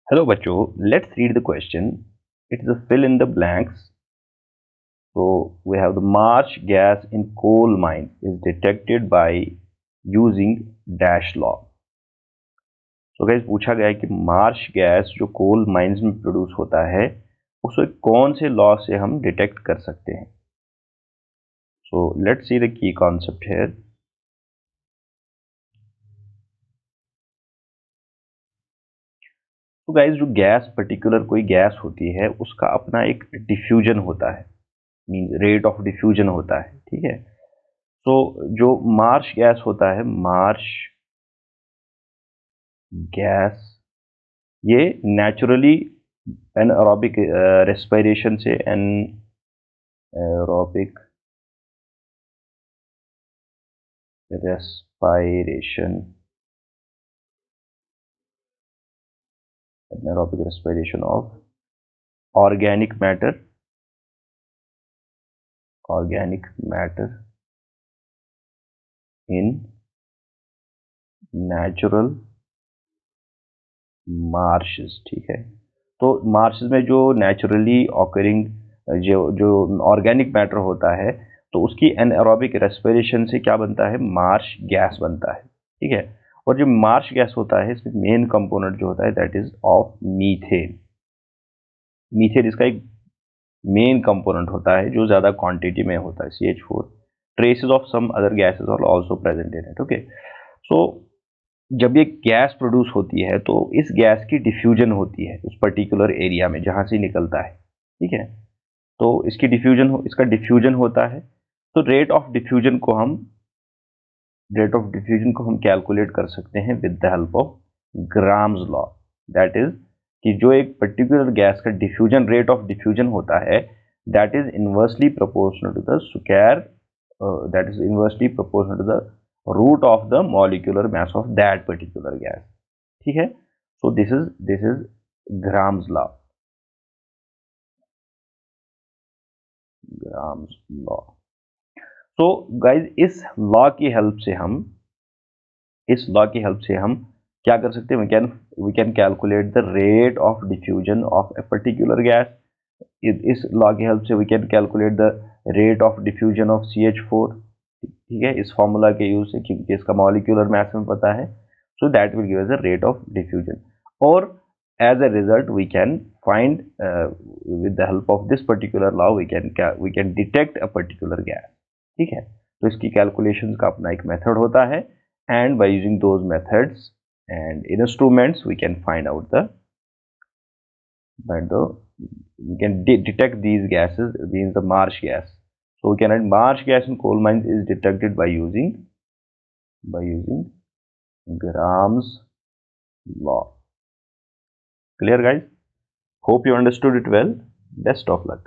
Hello बच्चों, let's read the question. It's a fill in the blanks. So we have the marsh gas in coal mines is detected by using dash law. So guys पूछा गया है कि Marsh gas जो coal mines में produce होता है उसे कौन से लॉ से हम डिटेक्ट कर सकते हैं. So let's see the key concept here. तो गाइस जो गैस पर्टिकुलर कोई गैस होती है उसका अपना एक डिफ्यूजन होता है, मीन रेट ऑफ डिफ्यूजन होता है. ठीक है. तो जो मार्श गैस होता है, मार्श गैस, ये नेचुरली एनारोबिक रेस्पिरेशन से anaerobic respiration anaerobic respiration of organic matter in natural marches. ठीक है. तो मार्शेस में जो नेचुरली ऑकरिंग जो जो ऑर्गेनिक मैटर होता है तो उसकी एनारोबिक रेस्पिरेशन से क्या बनता है, मार्श गैस बनता है. ठीक है. और जो मार्श गैस होता है इसमें मेन कंपोनेंट जो होता है that is of methane. Methane इसका एक मेन कंपोनेंट होता है जो ज्यादा क्वांटिटी में होता है, CH4. Traces of some other gases are also present in it. Okay. So जब ये गैस प्रोड्यूस होती है तो इस गैस की डिफ्यूजन होती है उस पर्टिकुलर एरिया में जहां से निकलता है. ठीक है. तो इसका डिफ्यूजन होता है. तो रेट ऑफ डिफ्यूजन को हम कैलकुलेट कर सकते हैं with the help of Graham's law. That is कि जो एक पर्टिकुलर गैस का डिफ्यूजन रेट ऑफ डिफ्यूजन होता है that is inversely proportional to the square, that is inversely proportional to the root of the molecular mass of that particular gas. ठीक है. So this is Graham's law. Graham's law. तो guys इस law की help से हम क्या कर सकते हैं, we can calculate the rate of diffusion of a particular gas. इस लॉ की हेल्प से we can calculate the rate of diffusion of CH4. ठीक है. इस फॉर्मूला के यूज से, क्योंकि इसका मॉलिक्यूलर मास हमें पता है, so that will give us the rate of diffusion. और as a result we can find with the help of this particular law we can detect a particular gas. ठीक है. तो इसकी कैलकुलेशंस का अपना एक मेथड होता है and by using those methods and instruments we can find out we can detect these gases, means the marsh gas. So we can add marsh gas in coal mines is detected by using Gram's law. Clear guys? Hope you understood it well. Best of luck.